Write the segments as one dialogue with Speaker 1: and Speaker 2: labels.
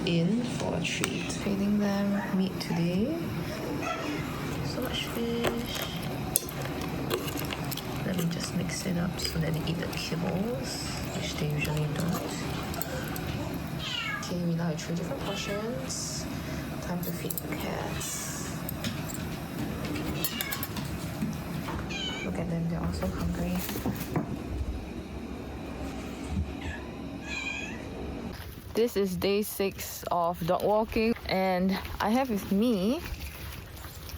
Speaker 1: in for a treat. Feeding them meat today. So much fish. Let me just mix it up so that they eat the kibbles, which they usually don't. Okay, we now have 3 different portions. Time to feed the cats. Look at them, they're all so hungry. This is day 6 of dog walking, and I have with me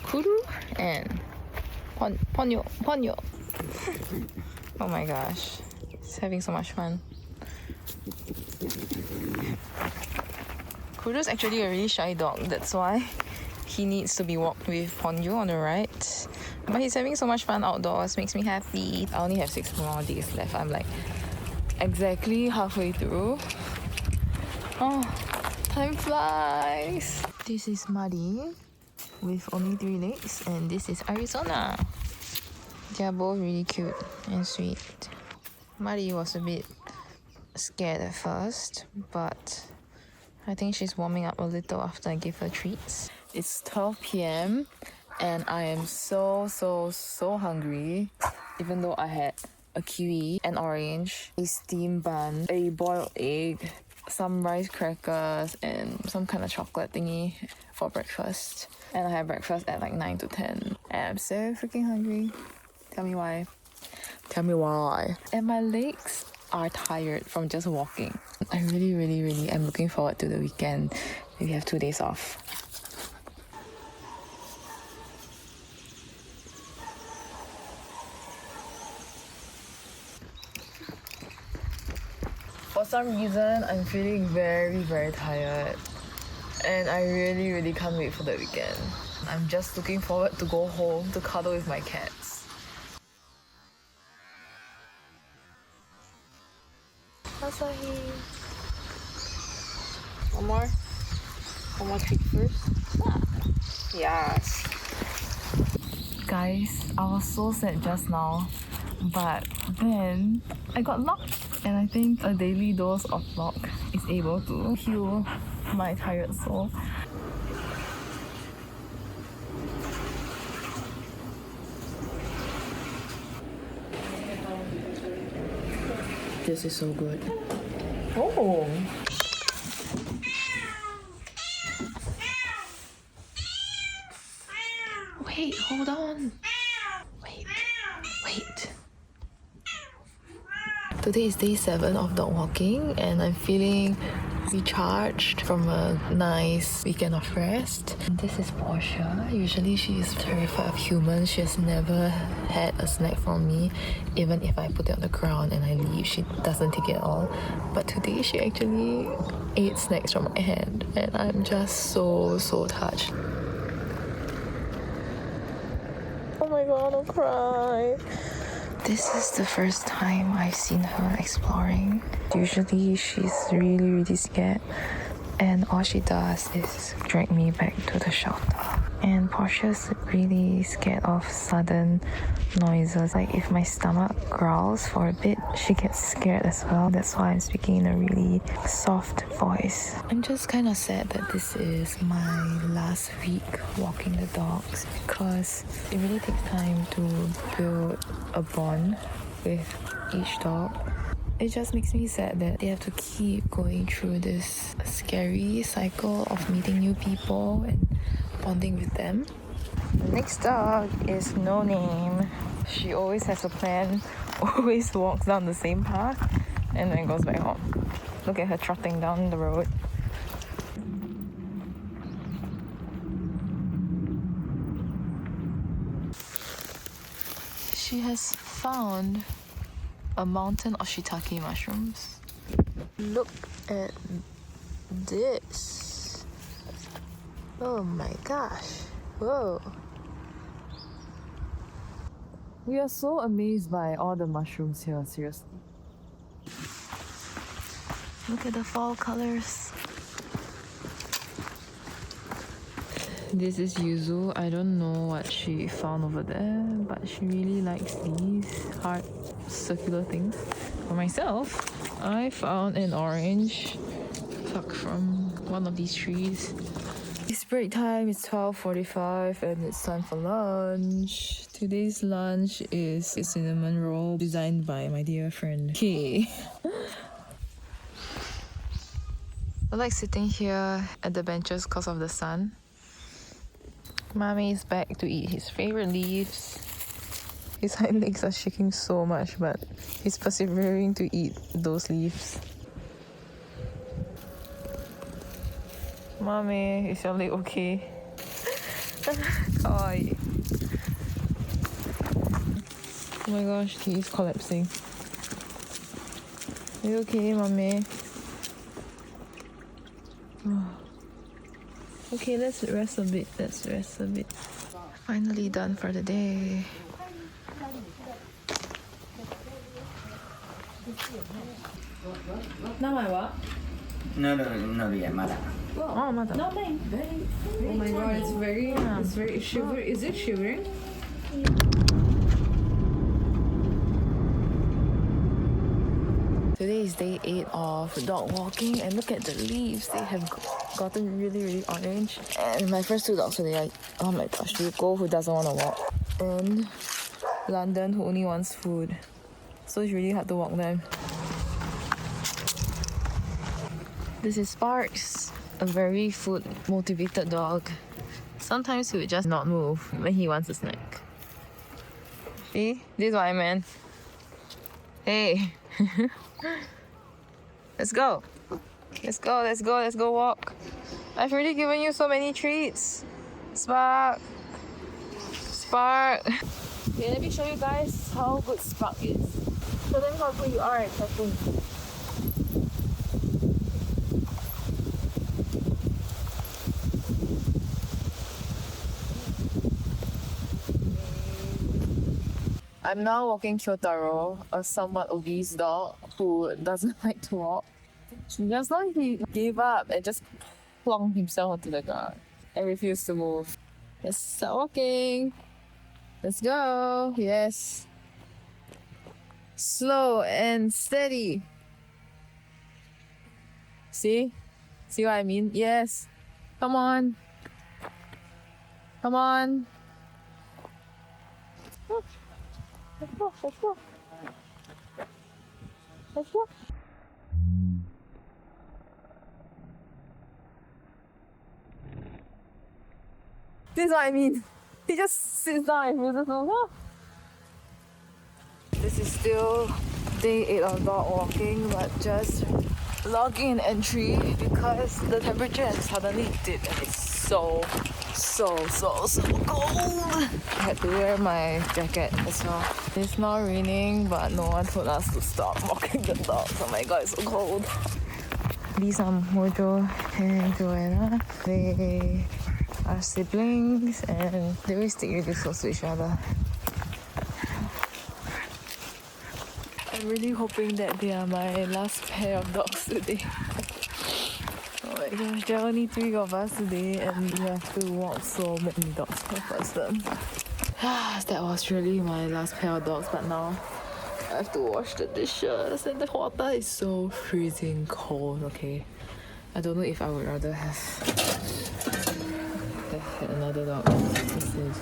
Speaker 1: Kuru and Ponyo. Oh my gosh, it's having so much fun. Kuru's actually a really shy dog, that's why he needs to be walked with Ponyo on the right. But he's having so much fun outdoors, makes me happy. I only have 6 more days left. I'm like exactly halfway through. Oh, time flies. This is Muddy with only 3 legs, and this is Arizona. They are both really cute and sweet. Muddy was a bit scared at first, but I think she's warming up a little after I give her treats. It's 12 p.m. and I am so hungry, even though I had a kiwi, an orange, a steamed bun, a boiled egg, some rice crackers, and some kind of chocolate thingy for breakfast. And I had breakfast at like 9 to 10. And I'm so freaking hungry. Tell me why. Tell me why. And my legs are tired from just walking. I really am looking forward to the weekend. We have 2 days off. For some reason, I'm feeling very tired. And I really can't wait for the weekend. I'm just looking forward to go home to cuddle with my cats. Asahi. One more treat first. Yes. Guys, I was so sad just now, but then I got locked, and I think a daily dose of lock is able to heal my tired soul. This is so good. Oh! Wait, hold on. Wait. Today is day 7 of dog walking, and I'm feeling recharged from a nice weekend of rest. And this is Portia. Usually she is terrified of humans. She has never had a snack from me. Even if I put it on the ground and I leave, she doesn't take it at all. But today she actually ate snacks from my hand, and I'm just so touched. Oh my god, don't cry. This is the first time I've seen her exploring. Usually she's really scared, and all she does is drag me back to the shelter. And Portia's really scared of sudden noises. Like if my stomach growls for a bit, she gets scared as well. That's why I'm speaking in a really soft voice. I'm just kind of sad that this is my last week walking the dogs, because it really takes time to build a bond with each dog. It just makes me sad that they have to keep going through this scary cycle of meeting new people and bonding with them. The next dog is No Name. She always has a plan, always walks down the same path, and then goes back home. Look at her trotting down the road. She has found a mountain of shiitake mushrooms. Look at this. Oh my gosh. Whoa. We are so amazed by all the mushrooms here, seriously. Look at the fall colors. This is Yuzu. I don't know what she found over there, but she really likes these hard circular things. For myself, I found an orange plucked from one of these trees. It's break time, it's 12:45 and it's time for lunch. Today's lunch is a cinnamon roll designed by my dear friend Kay. I like sitting here at the benches because of the sun. Mommy is back to eat his favorite leaves. His hind legs are shaking so much, but he's persevering to eat those leaves. Mommy, is your leg okay? Kawaii. Oh my gosh, he is collapsing. Are you okay, Mommy? Okay, let's rest a bit. Finally done for the day.
Speaker 2: No, yeah, mother.
Speaker 1: Oh, mother.
Speaker 2: No, very. Oh my god, it's very shivering. Is it shivering?
Speaker 1: Today is day 8 of dog walking, and look at the leaves. They have gotten really orange. And my first 2 dogs today, oh my gosh, Rico, who doesn't want to walk, and London, who only wants food. So it's really hard to walk them. This is Sparks, a very food motivated dog. Sometimes he would just not move when he wants a snack. See, this is what I meant. Hey. Let's go walk. I've already given you so many treats. Spark. Okay, let me show you guys how good Spark is. Show them how good you are at catching. I'm now walking Kyotaro, a somewhat obese dog who doesn't like to walk. Just now he gave up and just plunked himself onto the ground and refused to move. Let's start walking. Let's go. Yes. Slow and steady. See? See what I mean? Yes. Come on. Let's go. This is what I mean. He just sits down and refuses to move. This is still day 8 of dog walking, but just logging an entry because the temperature has suddenly dipped and it's so cold. I had to wear my jacket as well. It's not raining, but no one told us to stop walking the dogs. Oh my god, it's so cold. These are Mojo and Joanna. They are siblings and they always stick really close to each other. I'm really hoping that they are my last pair of dogs today. Oh my gosh, there are only 3 of us today and we have to walk so many dogs per person. That was really my last pair of dogs, but now I have to wash the dishes and the water is so freezing cold, okay? I don't know if I would rather have another dog. This is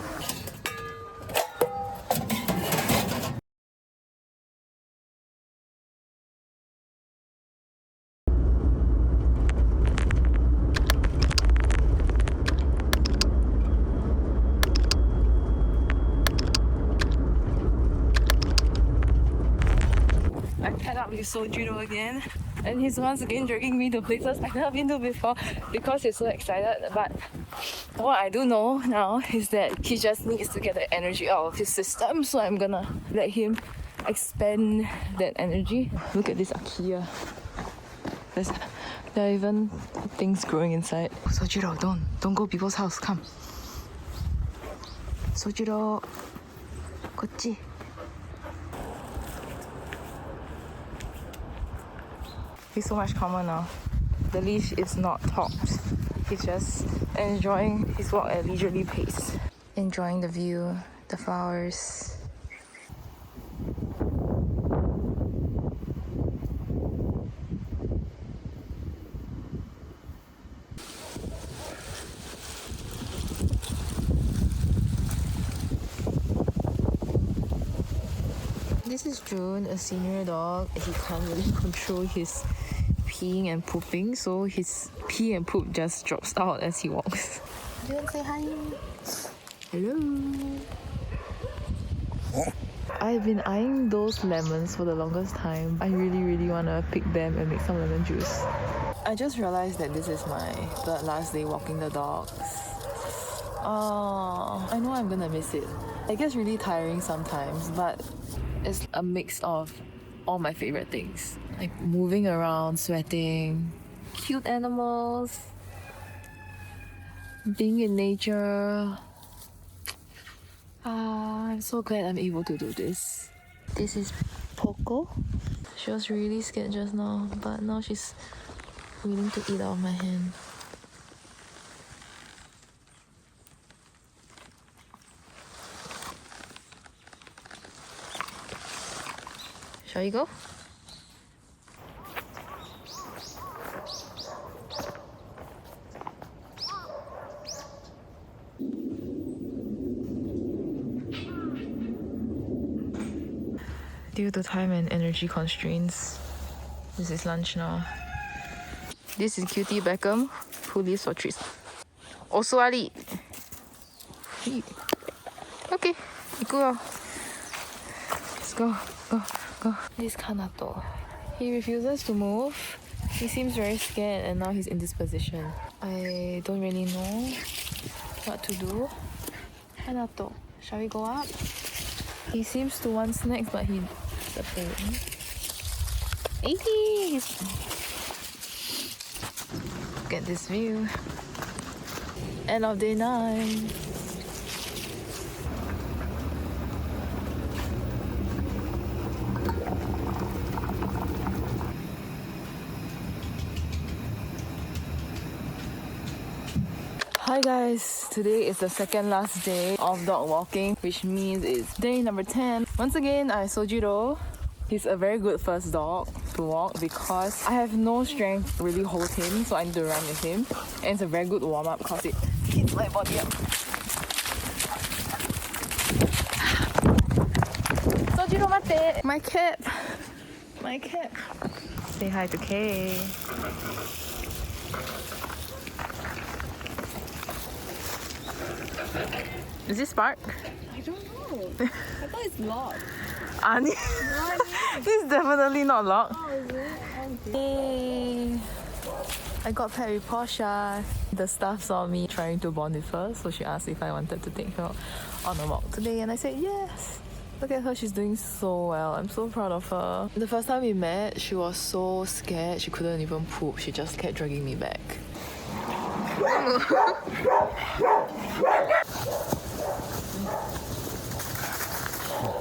Speaker 1: up with Sojiro again, and he's once again dragging me to places I've never been to before because he's so excited. But what I do know now is that he just needs to get the energy out of his system, so I'm gonna let him expend that energy. Look at this Akia. There are even things growing inside. Sojiro, don't go people's house, come. Sojiro, kochi. He's so much calmer now. The leash is not taut. He's just enjoying his walk at a leisurely pace. Enjoying the view, the flowers. This is June, a senior dog. He can't really control his peeing and pooping, so his pee and poop just drops out as he walks. June, say hi. Hello. I've been eyeing those lemons for the longest time. I really want to pick them and make some lemon juice. I just realized that this is my third last day walking the dogs. Oh, I know I'm gonna miss it. It gets really tiring sometimes, but it's a mix of all my favorite things. Like moving around, sweating, cute animals, being in nature. I'm so glad I'm able to do this. This is Poco. She was really scared just now, but now she's willing to eat out of my hand. Shall we go? Due to time and energy constraints, this is lunch now. This is Cutie Beckham, who lives for treats. Also Ali. Okay, go. Let's go. This Kanato. He refuses to move. He seems very scared and now he's in this position. I don't really know what to do. Kanato, shall we go up? He seems to want snacks, but he's a pain. 80! Look at this view. End of day 9. Hi guys, today is the second last day of dog walking, which means it's day number 10. Once again, I Sojiro. He's a very good first dog to walk because I have no strength to really hold him, so I need to run with him. And it's a very good warm-up because it keeps my body up. Sojiro mate! My cap! Say hi to Kay. Is this Spark?
Speaker 2: I don't know. I thought it's locked.
Speaker 1: Ani? This is definitely not locked.
Speaker 2: Oh, is it?
Speaker 1: Hey. I got paired with Portia. The staff saw me trying to bond with her, so she asked if I wanted to take her on a walk today, and I said yes. Look at her, she's doing so well. I'm so proud of her. The first time we met, she was so scared she couldn't even poop. She just kept dragging me back.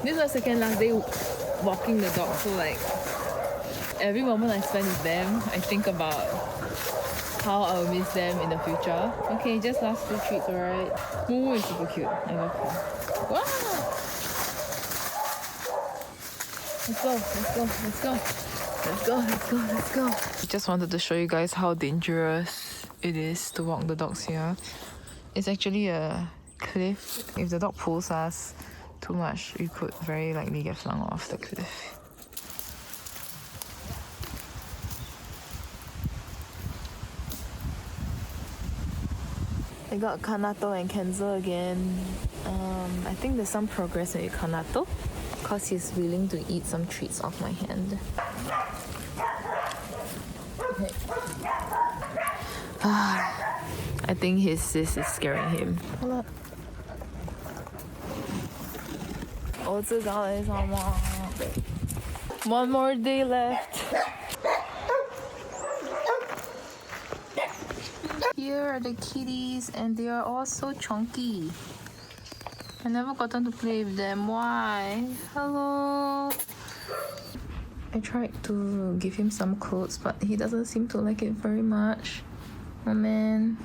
Speaker 1: This is my second last day walking the dog, so like every moment I spend with them, I think about how I will miss them in the future. Okay, just last 2 treats, alright? Momo is super cute. I love her. Wow! Let's go. I just wanted to show you guys how dangerous it is to walk the dogs here. It's actually a cliff. If the dog pulls us too much, you could very likely get flung off the cliff. I got Kanato and Kenzo again. I think there's some progress with Kanato because he's willing to eat some treats off my hand. Okay. I think his sis is scaring him. Hold up. One more day left. Here are the kitties and they are all so chunky. I never gotten to play with them. Why? Hello. I tried to give him some clothes, but he doesn't seem to like it very much. Oh man.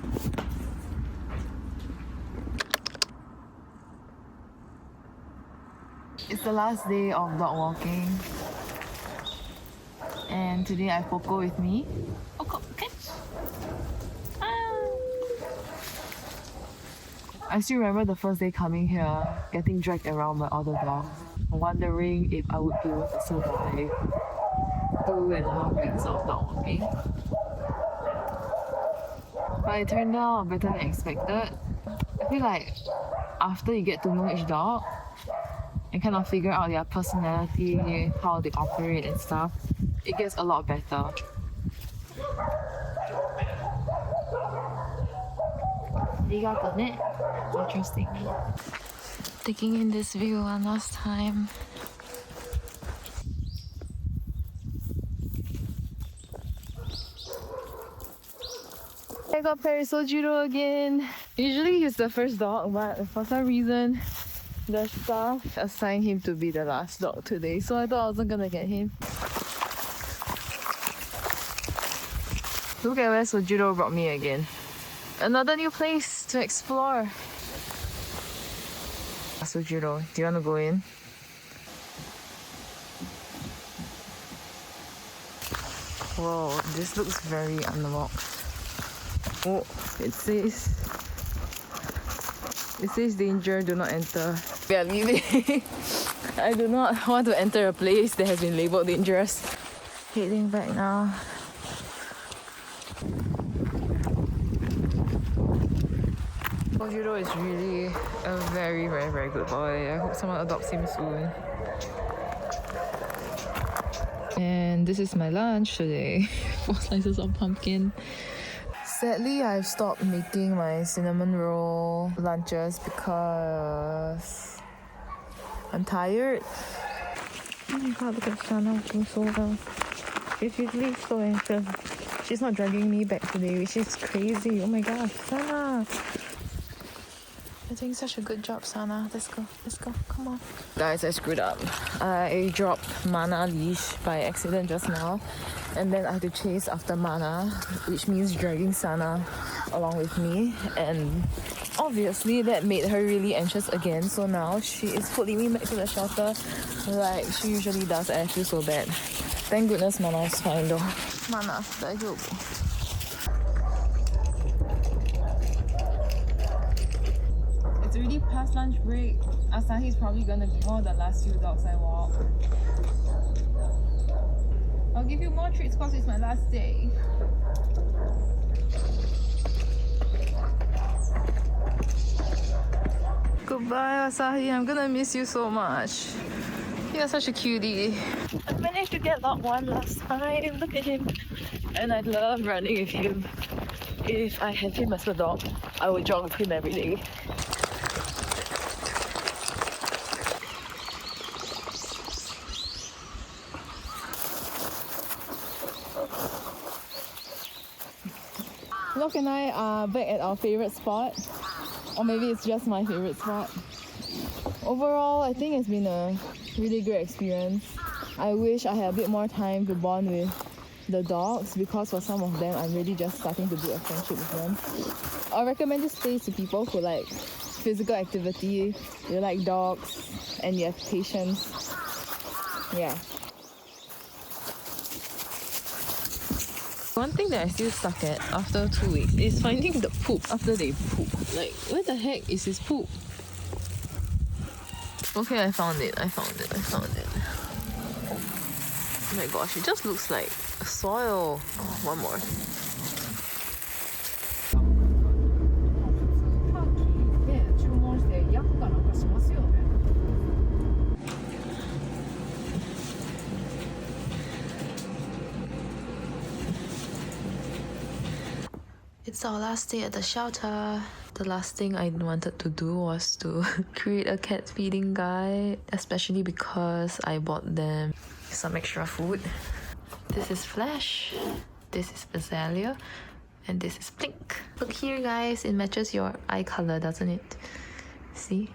Speaker 1: It's the last day of dog walking. And today I have Poco with me. Poco, okay. I still remember the first day coming here, getting dragged around by all the dogs, wondering if I would be able to survive 2.5 weeks of dog walking. But it turned out better than expected. I feel like after you get to know each dog and kind of figure out their personality, how they operate and stuff, it gets a lot better. Interesting. Taking in this view one last time. I got Perisojiro again. Usually he's the first dog, but for some reason the staff assigned him to be the last dog today, so I thought I wasn't gonna get him. Look at where Sojiro brought me again. Another new place to explore. Sojiro, do you want to go in? Whoa, this looks very unlocked. Oh, it says danger, do not enter. We are leaving. I do not want to enter a place that has been labeled dangerous. Heading back now. Sojiro is really a very, very, very good boy. I hope someone adopts him soon. And this is my lunch today. 4 slices of pumpkin. Sadly, I've stopped making my cinnamon roll lunches because I'm tired. Oh my god, look at Shana looking so well. She's usually so anxious. She's not dragging me back today, which is crazy. Oh my god, Sana! You're doing such a good job, Sana. Let's go, come on. Guys, I screwed up. I dropped Mana leash by accident just now. And then I had to chase after Mana, which means dragging Sana along with me. And obviously that made her really anxious again. So now she is pulling me back to the shelter like she usually does, and I feel so bad. Thank goodness Mana is fine though. Mana, daijoubu. It's already past lunch break. Asahi's probably gonna be one of the last few dogs I walk. I'll give you more treats because it's my last day. Goodbye, Asahi. I'm gonna miss you so much. You're such a cutie. I managed to get that one last time. Look at him. And I love running with him. If I had him as a dog, I would jog with him every day. Locke and I are back at our favourite spot, or maybe it's just my favourite spot. Overall, I think it's been a really great experience. I wish I had a bit more time to bond with the dogs, because for some of them I'm really just starting to build a friendship with them. I recommend this place to people who like physical activity, you like dogs, and you have patience. Yeah. One thing that I still suck at after 2 weeks is finding the poop after they poop. Like, where the heck is his poop? Okay, I found it. Oh my gosh, it just looks like soil. Oh, one more. It's our last day at the shelter. The last thing I wanted to do was to create a cat feeding guide, especially because I bought them some extra food. This is Flash, this is Azalea, and this is Blink. Look here guys, it matches your eye color, doesn't it? See?